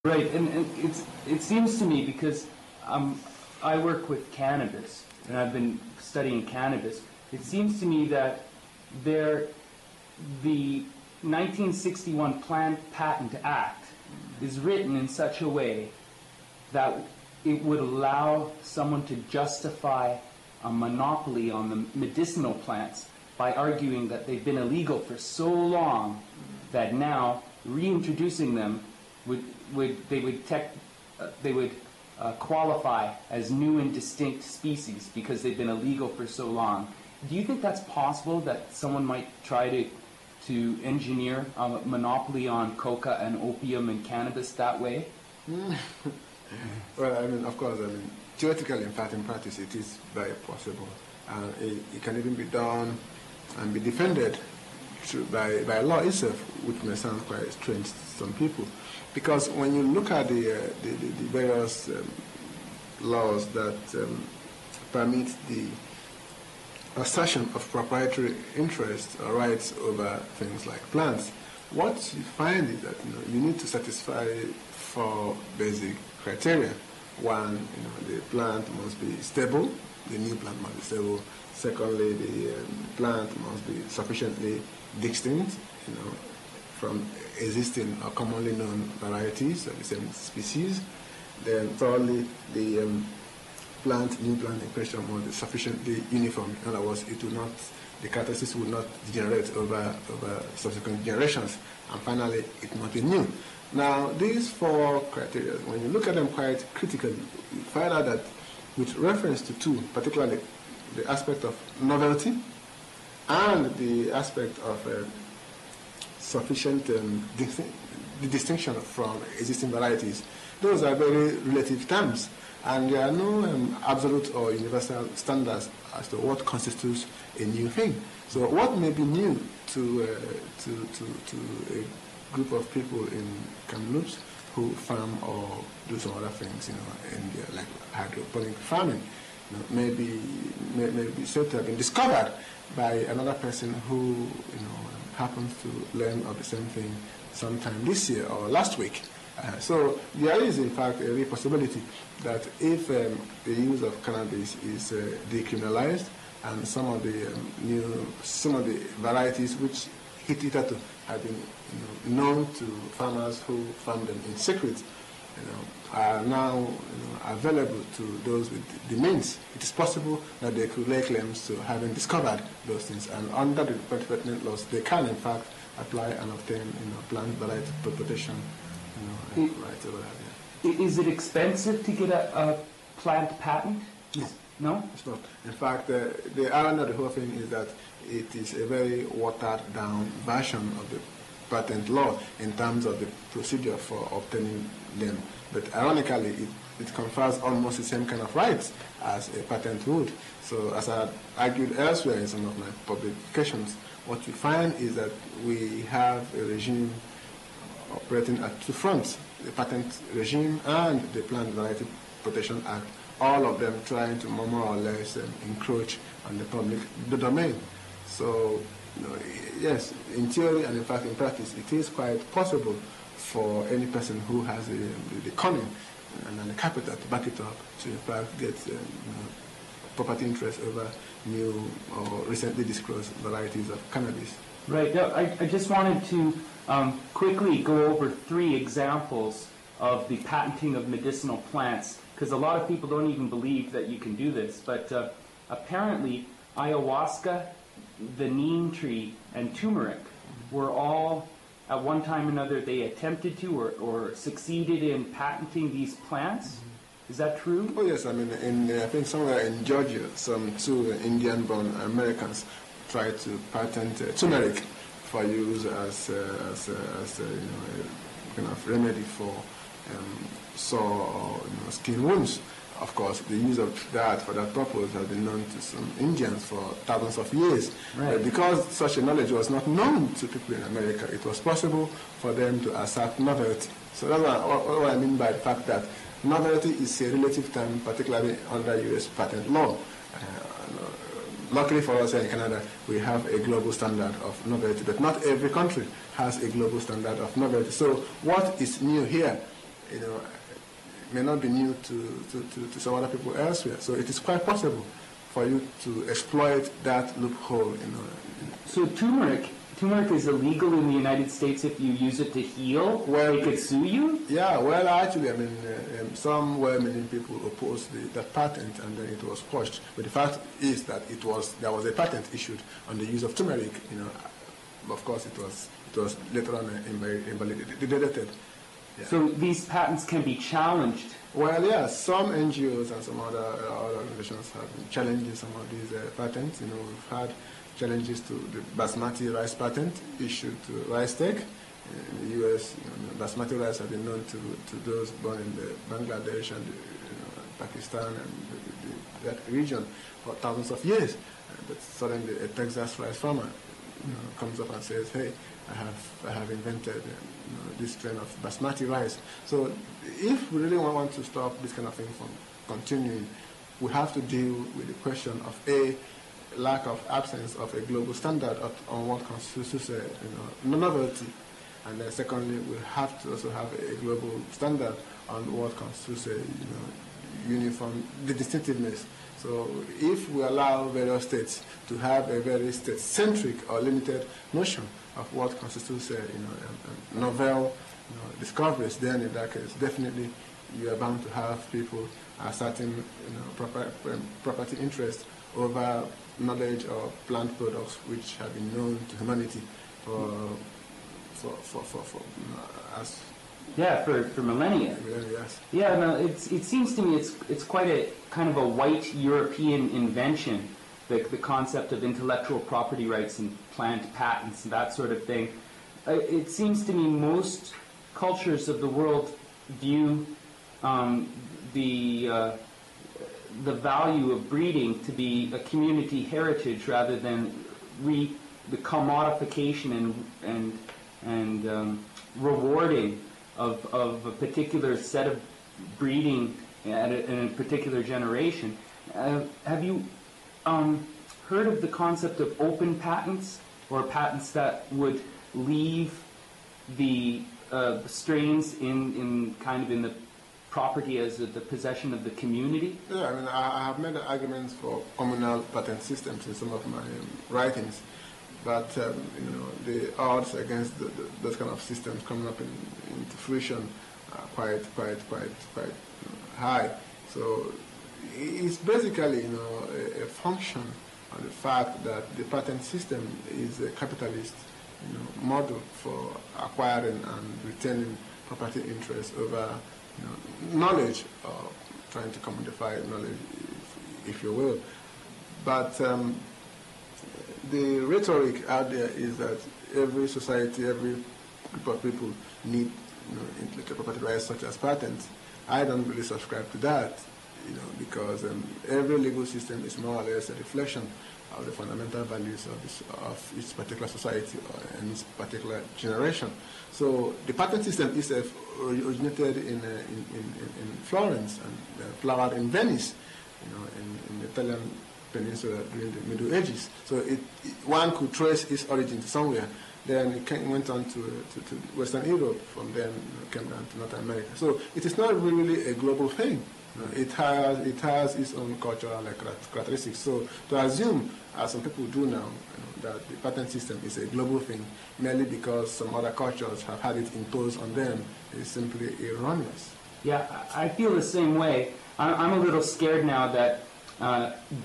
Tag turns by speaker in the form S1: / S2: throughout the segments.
S1: Right, and it seems to me, because I work with cannabis, and I've been studying cannabis, it seems to me that the 1961 Plant Patent Act is written in such a way that it would allow someone to justify a monopoly on the medicinal plants by arguing that they've been illegal for so long that now reintroducing them would qualify as new and distinct species because they've been illegal for so long. Do you think that's possible, that someone might try to engineer a monopoly on coca and opium and cannabis that way?
S2: Well, I mean, of course, I mean, theoretically, in fact, in practice, it is very possible. It can even be done and be defended by law itself, which may sound quite strange to some people. Because when you look at the various laws that permit the assertion of proprietary interests or rights over things like plants, what you find is that you need to satisfy 4 basic criteria. One, the plant must be stable. The new plant must be stable. Secondly, the plant must be sufficiently distinct, from existing or commonly known varieties of the same species. Then thirdly, the new plant in question must be sufficiently uniform. In other words, the characteristics will not degenerate over subsequent generations. And finally, it must be new. Now, these 4 criteria, when you look at them quite critically, you find out that with reference to 2, particularly the aspect of novelty and the aspect of sufficient distinction from existing varieties, those are very relative terms, and there are no absolute or universal standards as to what constitutes a new thing. So what may be new to a group of people in Kamloops who farm or do some other things, in like hydroponic farming, may be said to have been discovered by another person who happens to learn of the same thing sometime this year or last week. So there is, in fact, a real possibility that if the use of cannabis is decriminalized, and some of the varieties which hitherto have been known to farmers who farm them in secret, are now available to those with the means, it is possible that they could lay claims to having discovered those things, and under the pertinent laws, they can in fact apply and obtain plant variety protection, right over that.
S1: Is it expensive to get a plant patent?
S2: No.
S1: No?
S2: It's not. In fact, the irony of the whole thing is that it is a very watered down version of the patent law in terms of the procedure for obtaining them. But ironically, it confers almost the same kind of rights as a patent would. So as I argued elsewhere in some of my publications, what you find is that we have a regime operating at 2 fronts, the patent regime and the Plant Variety Protection Act, all of them trying to more or less encroach on the public domain. So, yes, in theory and in fact in practice, it is quite possible for any person who has the cunning and the capital to back it up to in fact get property interest over new or recently disclosed varieties of cannabis.
S1: Right. Now, I just wanted to quickly go over 3 examples of the patenting of medicinal plants, because a lot of people don't even believe that you can do this. But apparently, ayahuasca, the neem tree, and turmeric were all, at one time or another, they attempted to or succeeded in patenting these plants. Is that true?
S2: Oh, yes. I mean, I think somewhere in Georgia, some 2 Indian-born Americans tried to patent turmeric for use as a kind of remedy for sore or skin wounds. Of course, the use of that for that purpose has been known to some Indians for thousands of years.
S1: Right.
S2: But because such a knowledge was not known to people in America, it was possible for them to assert novelty. So that's what I mean by the fact that novelty is a relative term, particularly under U.S. patent law. Luckily for us here in Canada, we have a global standard of novelty, but not every country has a global standard of novelty. So what is new here may not be new to some other people elsewhere. So it is quite possible for you to exploit that loophole.
S1: So turmeric is illegal in the United States if you use it to heal?
S2: Well,
S1: they could sue you?
S2: Yeah, well, actually, some well-meaning people opposed that patent, and then it was quashed. But the fact is that there was a patent issued on the use of turmeric. Of course, it was later on invalidated. Yeah.
S1: So these patents can be challenged?
S2: Well, yeah, some NGOs and some other organizations have been challenging some of these patents. We've had challenges to the basmati rice patent issued to rice steak. In the U.S., basmati rice have been known to those born in Bangladesh and Pakistan and that region for thousands of years. But suddenly a Texas rice farmer comes up and says, "Hey, I have invented this strain of basmati rice." So if we really want to stop this kind of thing from continuing, we have to deal with the question of lack of absence of a global standard on what constitutes novelty, and then secondly, we have to also have a global standard on what constitutes uniform, the distinctiveness. So if we allow various states to have a very state-centric or limited notion of what constitutes novel discoveries, then in that case, definitely you are bound to have people asserting property interest over knowledge of plant products which have been known to humanity for
S1: millennia.
S2: Yes.
S1: Yeah, no, it seems to me it's quite a kind of a white European invention, the concept of intellectual property rights and plant patents and that sort of thing. It seems to me most cultures of the world view the value of breeding to be a community heritage rather than the commodification and rewarding of a particular set of breeding in a particular generation. Have you heard of the concept of open patents, or patents that would leave the strains in the property as the possession of the community?
S2: Yeah, I have made arguments for communal patent systems in some of my writings, but the odds against those kind of systems coming up into fruition are quite high. So it's basically a function of the fact that the patent system is a capitalist model for acquiring and retaining property interests over knowledge, or trying to commodify knowledge, if you will. But the rhetoric out there is that every society, every group of people need intellectual property rights such as patents. I don't really subscribe to that, because every legal system is more or less a reflection of the fundamental values of each particular society or in each particular generation. So the patent system itself originated in Florence and flowered in Venice, in the Italian peninsula during the Middle Ages. So one could trace its origin somewhere. Then it went on to Western Europe. From then came down to North America. So it is not really a global thing. It has its own cultural characteristics. So to assume, as some people do now, that the patent system is a global thing merely because some other cultures have had it imposed on them is simply erroneous.
S1: Yeah, I feel the same way. I'm a little scared now that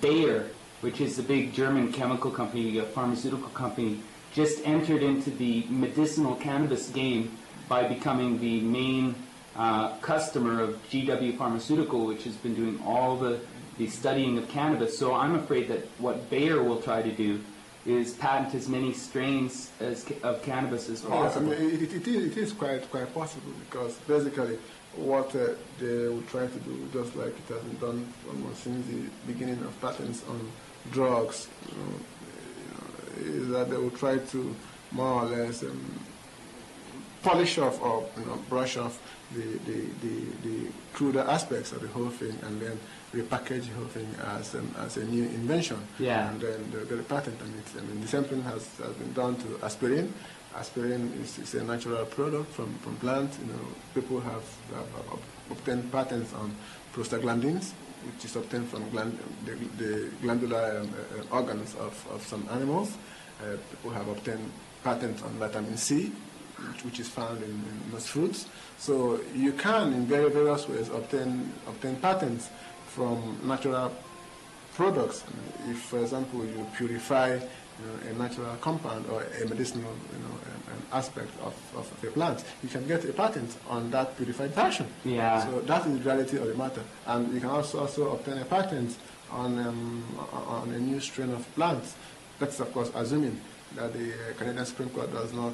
S1: Bayer, which is the big German chemical company, pharmaceutical company, just entered into the medicinal cannabis game by becoming the main customer of GW Pharmaceutical, which has been doing all the studying of cannabis. So I'm afraid that what Bayer will try to do is patent as many strains of cannabis as possible.
S2: Yeah, it is quite possible, because basically what they will try to do, just like it has been done almost since the beginning of patents on drugs, is that they will try to more or less polish off or brush off the cruder aspects of the whole thing, and then repackage the whole thing as a new invention.
S1: Yeah.
S2: And then they get a patent on it. The same thing has been done to aspirin, Aspirin is a natural product from plants. People have obtained patents on prostaglandins, which is obtained from the glandular organs of some animals. People have obtained patents on vitamin C, which is found in most fruits. So you can, in various ways, obtain patents from natural products. If, for example, you purify a natural compound or a medicinal an aspect of a plant, you can get a patent on that purified version.
S1: Yeah.
S2: So that is the reality of the matter. And you can also obtain a patent on a new strain of plants. That's, of course, assuming that the Canadian Supreme Court does not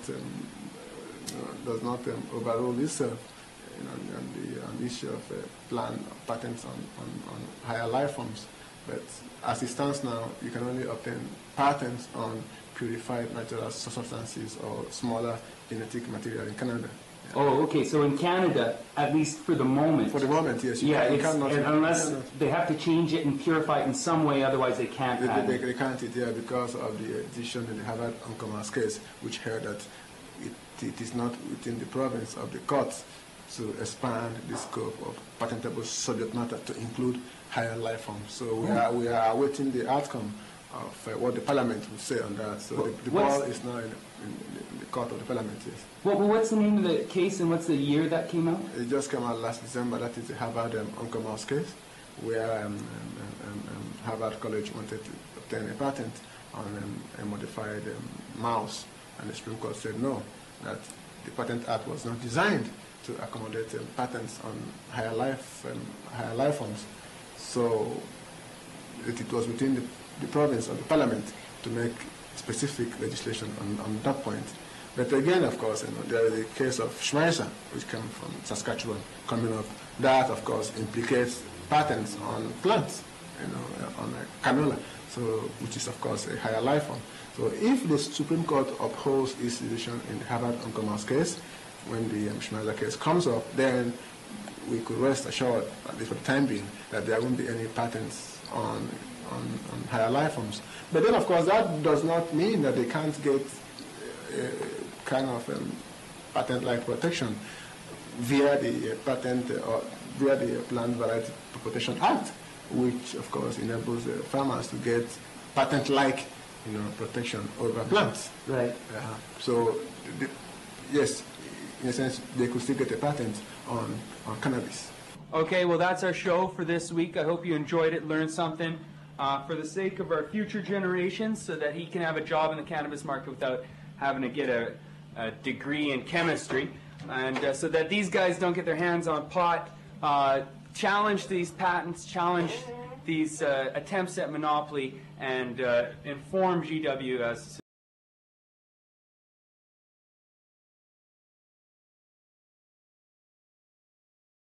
S2: overrule itself on the issue of patents on higher life forms. But as it stands now, you can only obtain patents on purified natural substances or smaller genetic material in Canada. Yeah.
S1: Oh, okay. So in Canada, at least for the moment.
S2: For the moment, yes.
S1: Unless they have to change it and purify it in some way, otherwise they can't.
S2: They can't, because of the decision in the Harvard Uncommerce case, which held that it is not within the province of the courts to expand the scope of patentable subject matter to include higher life forms. So we are awaiting the outcome of what the Parliament will say on that. So the ball is now in the court of the Parliament, yes.
S1: Well, what's the name of the case and what's the year that came out?
S2: It just came out last December. That is the Harvard Uncommerce case, where Harvard College wanted to obtain a patent on a modified mouse, and the Supreme Court said no, that the Patent Act was not designed to accommodate patents on higher life forms. So it was within the province of the Parliament to make specific legislation on that point. But again, of course, there is the case of Schmeisser, which came from Saskatchewan, coming up. That, of course, implicates patents on plants, on canola, so which is, of course, a higher life form. So if the Supreme Court upholds its decision in the Harvard Uncommerce case, when the Schmeisser case comes up, then we could rest assured, at least for the time being, that there won't be any patents on higher life forms. But then, of course, that does not mean that they can't get kind of patent-like protection via the patent or via the Plant Variety Protection Act, which, of course, enables farmers to get patent-like protection over plants.
S1: Right.
S2: So, yes, in a sense, they could still get a patent on cannabis.
S1: Okay, well, that's our show for this week. I hope you enjoyed it, learned something. For the sake of our future generations, so that he can have a job in the cannabis market without having to get a degree in chemistry, and so that these guys don't get their hands on pot, challenge these patents, challenge these attempts at monopoly, and inform GW as